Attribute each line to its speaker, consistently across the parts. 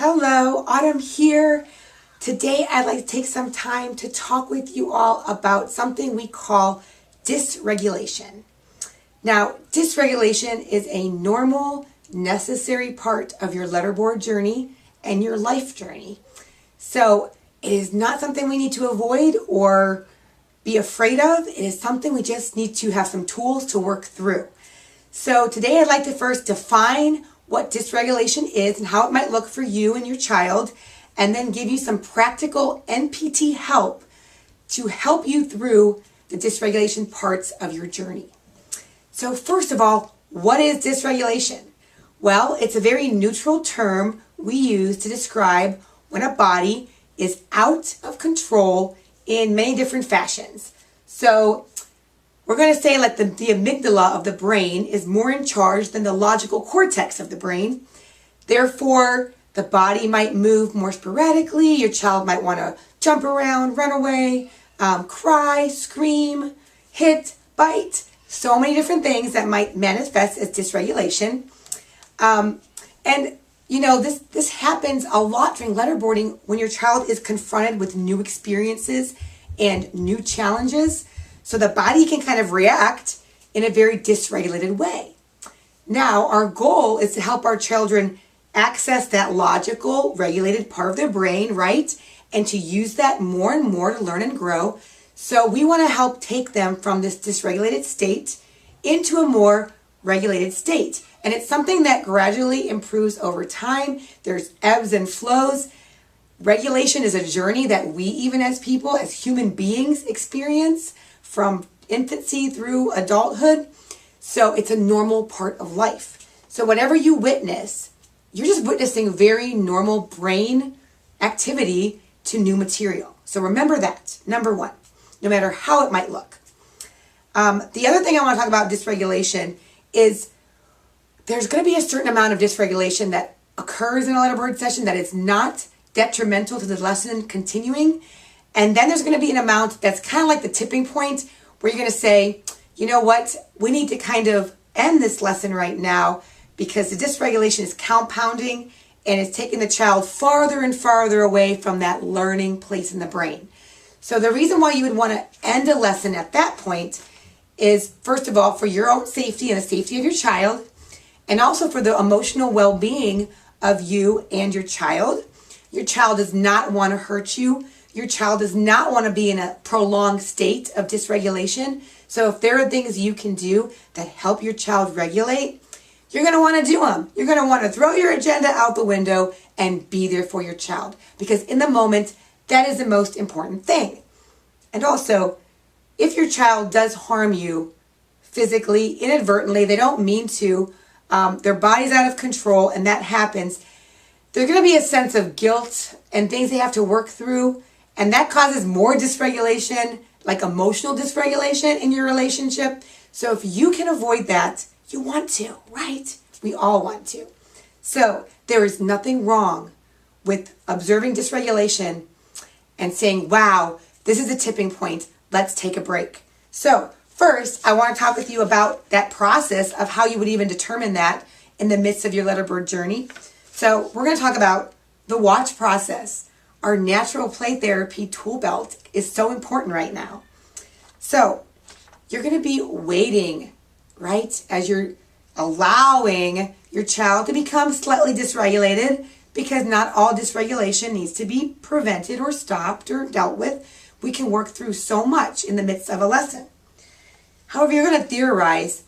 Speaker 1: Hello, Autumn here. Today I'd like to take some time to talk with you all about something we call dysregulation. Now, dysregulation is a normal, necessary part of your letterboard journey and your life journey. So it is not something we need to avoid or be afraid of. It is something we just need to have some tools to work through. So today I'd like to first define what dysregulation is and how it might look for you and your child, and then give you some practical NPT help to help you through the dysregulation parts of your journey. So first of all, what is dysregulation? Well, it's a very neutral term we use to describe when a body is out of control in many different fashions. So we're going to say like the amygdala of the brain is more in charge than the logical cortex of the brain. Therefore, the body might move more sporadically. Your child might want to jump around, run away, cry, scream, hit, bite. So many different things that might manifest as dysregulation. And you know, this happens a lot during letterboarding when your child is confronted with new experiences and new challenges. So the body can kind of react in a very dysregulated way. Now, our goal is to help our children access that logical, regulated part of their brain, right? And to use that more and more to learn and grow. So we want to help take them from this dysregulated state into a more regulated state. And it's something that gradually improves over time. There's ebbs and flows. Regulation is a journey that we, even as people, as human beings, experience from infancy through adulthood. So it's a normal part of life. So whatever you witness, you're just witnessing very normal brain activity to new material. So remember that, number one, no matter how it might look. The other thing I want to talk about dysregulation is there's going to be a certain amount of dysregulation that occurs in a letterboard session that is not detrimental to the lesson continuing. And then there's going to be an amount that's kind of like the tipping point where you're going to say, you know what, we need to kind of end this lesson right now because the dysregulation is compounding and it's taking the child farther and farther away from that learning place in the brain. So the reason why you would want to end a lesson at that point is, first of all, for your own safety and the safety of your child, and also for the emotional well-being of you and your child. Your child does not want to hurt you. Your child does not want to be in a prolonged state of dysregulation. So if there are things you can do that help your child regulate, you're going to want to do them. You're going to want to throw your agenda out the window and be there for your child. Because in the moment, that is the most important thing. And also, if your child does harm you physically, inadvertently, they don't mean to, their body's out of control, and that happens, there's going to be a sense of guilt and things they have to work through. And that causes more dysregulation, like emotional dysregulation in your relationship. So if you can avoid that, you want to, right? We all want to. So there is nothing wrong with observing dysregulation and saying, wow, this is a tipping point. Let's take a break. So first, I want to talk with you about that process of how you would even determine that in the midst of your letterboard journey. So we're going to talk about the watch process. Our natural play therapy tool belt is so important right now. So you're going to be waiting, right, as you're allowing your child to become slightly dysregulated, because not all dysregulation needs to be prevented or stopped or dealt with. We can work through so much in the midst of a lesson. However, you're going to theorize,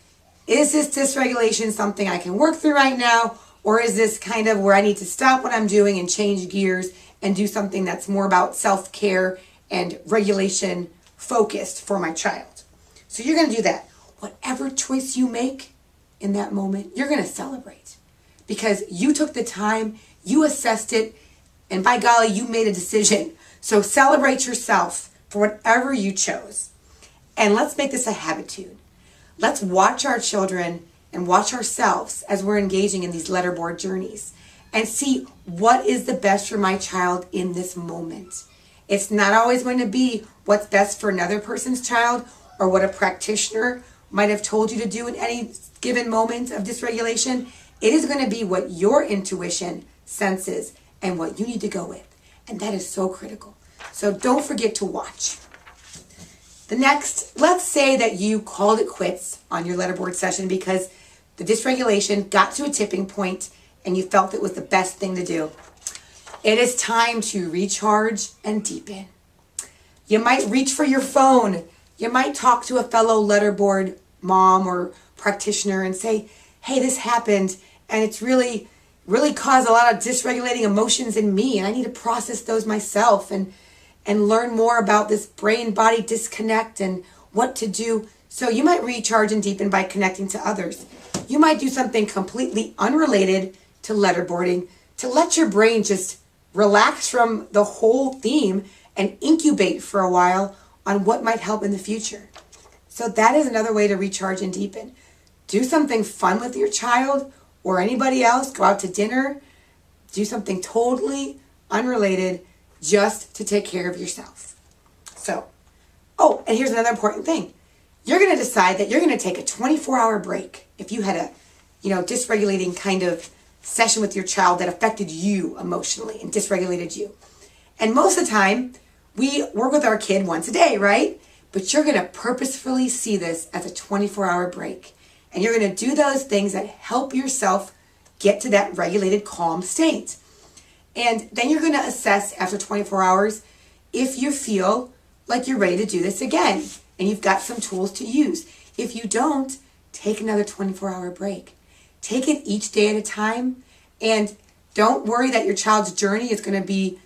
Speaker 1: is this dysregulation something I can work through right now, or is this kind of where I need to stop what I'm doing and change gears and do something that's more about self-care and regulation focused for my child? So you're going to do that. Whatever choice you make in that moment, you're going to celebrate because you took the time, you assessed it, and by golly, you made a decision. So celebrate yourself for whatever you chose. And let's make this a habitude. Let's watch our children and watch ourselves as we're engaging in these letterboard journeys and see what is the best for my child in this moment. It's not always going to be what's best for another person's child or what a practitioner might have told you to do in any given moment of dysregulation. It is going to be what your intuition senses and what you need to go with. And that is so critical. So don't forget to watch. The next, let's say that you called it quits on your letterboard session because the dysregulation got to a tipping point and you felt it was the best thing to do. It is time to recharge and deepen. You might reach for your phone. You might talk to a fellow letterboard mom or practitioner and say, hey, this happened and it's really caused a lot of dysregulating emotions in me and I need to process those myself and learn more about this brain-body disconnect and what to do. So you might recharge and deepen by connecting to others. You might do something completely unrelated to letterboarding to let your brain just relax from the whole theme and incubate for a while on what might help in the future. So that is another way to recharge and deepen. Do something fun with your child or anybody else. Go out to dinner. Do something totally unrelated just to take care of yourself. So, oh, and here's another important thing. You're going to decide that you're going to take a 24-hour break if you had a, dysregulating kind of session with your child that affected you emotionally and dysregulated you. And most of the time, we work with our kid once a day, right? But you're going to purposefully see this as a 24-hour break. And you're going to do those things that help yourself get to that regulated, calm state. And then you're going to assess after 24 hours if you feel like you're ready to do this again. And you've got some tools to use. If you don't, take another 24-hour break. Take it each day at a time. And don't worry that your child's journey is going to be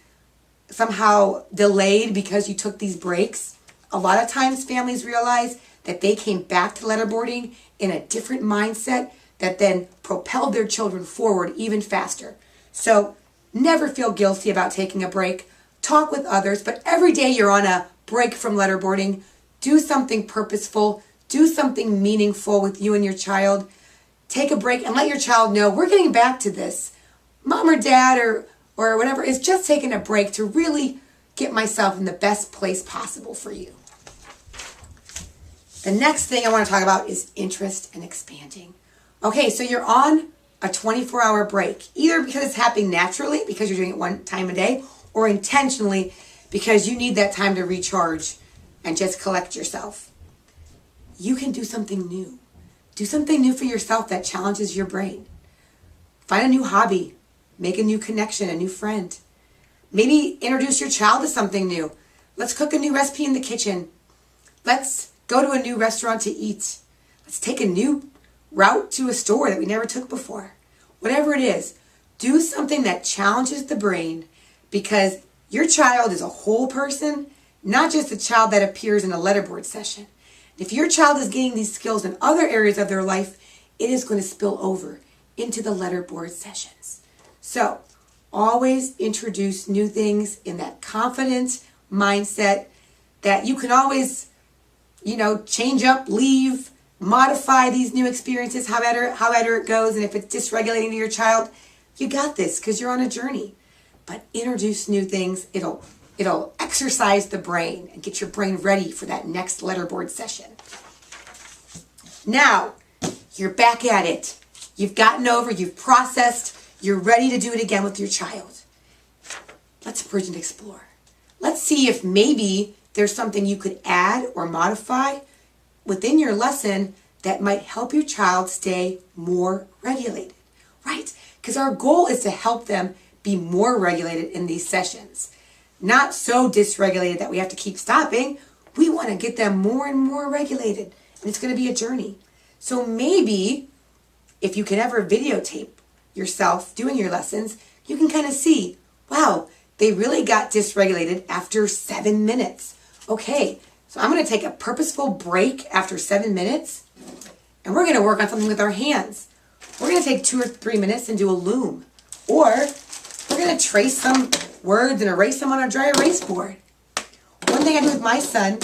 Speaker 1: somehow delayed because you took these breaks. A lot of times families realize that they came back to letterboarding in a different mindset that then propelled their children forward even faster. So never feel guilty about taking a break. Talk with others, but every day you're on a break from letterboarding, do something purposeful, do something meaningful with you and your child. Take a break and let your child know we're getting back to this. Mom or dad or whatever is just taking a break to really get myself in the best place possible for you. The next thing I want to talk about is interest and expanding. Okay, so you're on a 24-hour break, either because it's happening naturally because you're doing it one time a day or intentionally because you need that time to recharge and just collect yourself. You can do something new. Do something new for yourself that challenges your brain. Find a new hobby. Make a new connection, a new friend. Maybe introduce your child to something new. Let's cook a new recipe in the kitchen. Let's go to a new restaurant to eat. Let's take a new route to a store that we never took before. Whatever it is, do something that challenges the brain because your child is a whole person, not just a child that appears in a letterboard session. If your child is gaining these skills in other areas of their life, it is going to spill over into the letterboard sessions. So always introduce new things in that confident mindset that you can always, change up, leave, modify these new experiences, however it goes. And if it's dysregulating to your child, you got this because you're on a journey. But introduce new things. It'll exercise the brain and get your brain ready for that next letterboard session. Now, you're back at it. You've gotten over, you've processed, you're ready to do it again with your child. Let's bridge and explore. Let's see if maybe there's something you could add or modify within your lesson that might help your child stay more regulated, right? Because our goal is to help them be more regulated in these sessions. Not so dysregulated that we have to keep stopping. We want to get them more and more regulated. And it's going to be a journey. So maybe if you can ever videotape yourself doing your lessons, you can kind of see, wow, they really got dysregulated after 7 minutes. Okay, so I'm going to take a purposeful break after 7 minutes, and we're going to work on something with our hands. We're going to take 2 or 3 minutes and do a loom. Or we're going to trace some words and erase them on our dry erase board. One thing I do with my son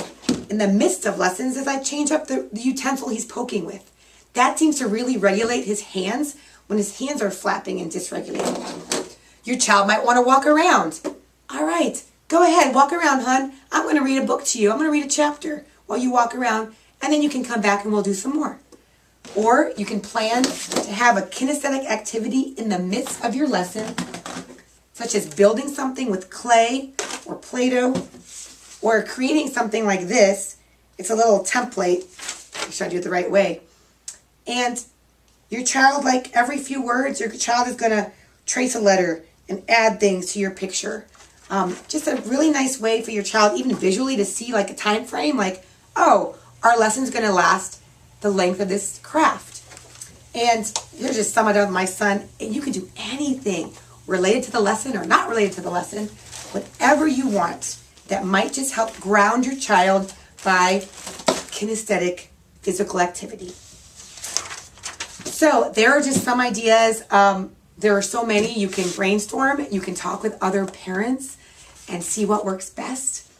Speaker 1: in the midst of lessons is I change up the utensil he's poking with. That seems to really regulate his hands when his hands are flapping and dysregulated. Your child might want to walk around. All right, go ahead, walk around, hon. I'm going to read a book to you. I'm going to read a chapter while you walk around, and then you can come back and we'll do some more. Or you can plan to have a kinesthetic activity in the midst of your lesson such as building something with clay or Play-Doh, or creating something like this. It's a little template. Make sure I do it the right way. And your child, like every few words, your child is going to trace a letter and add things to your picture. Just a really nice way for your child, even visually, to see like a time frame, like, oh, our lesson's going to last the length of this craft. And here's just some of my son. And you can do anything related to the lesson or not related to the lesson, whatever you want that might just help ground your child by kinesthetic physical activity. So there are just some ideas. There are so many. You can brainstorm. You can talk with other parents and see what works best.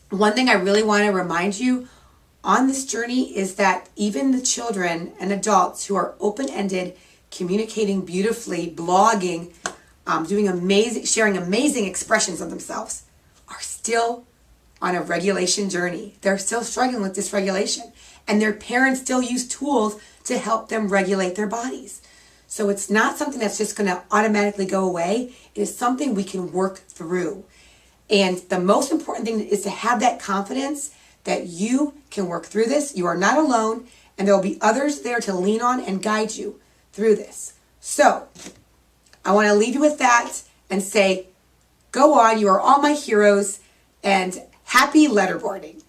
Speaker 1: One thing I really want to remind you on this journey is that even the children and adults who are open-ended, communicating beautifully, blogging, doing amazing, sharing amazing expressions of themselves, are still on a regulation journey. They're still struggling with dysregulation, and their parents still use tools to help them regulate their bodies. So it's not something that's just going to automatically go away. It is something we can work through. And the most important thing is to have that confidence that you can work through this. You are not alone, and there will be others there to lean on and guide you through this. So I want to leave you with that and say, go on, you are all my heroes, and happy letterboarding.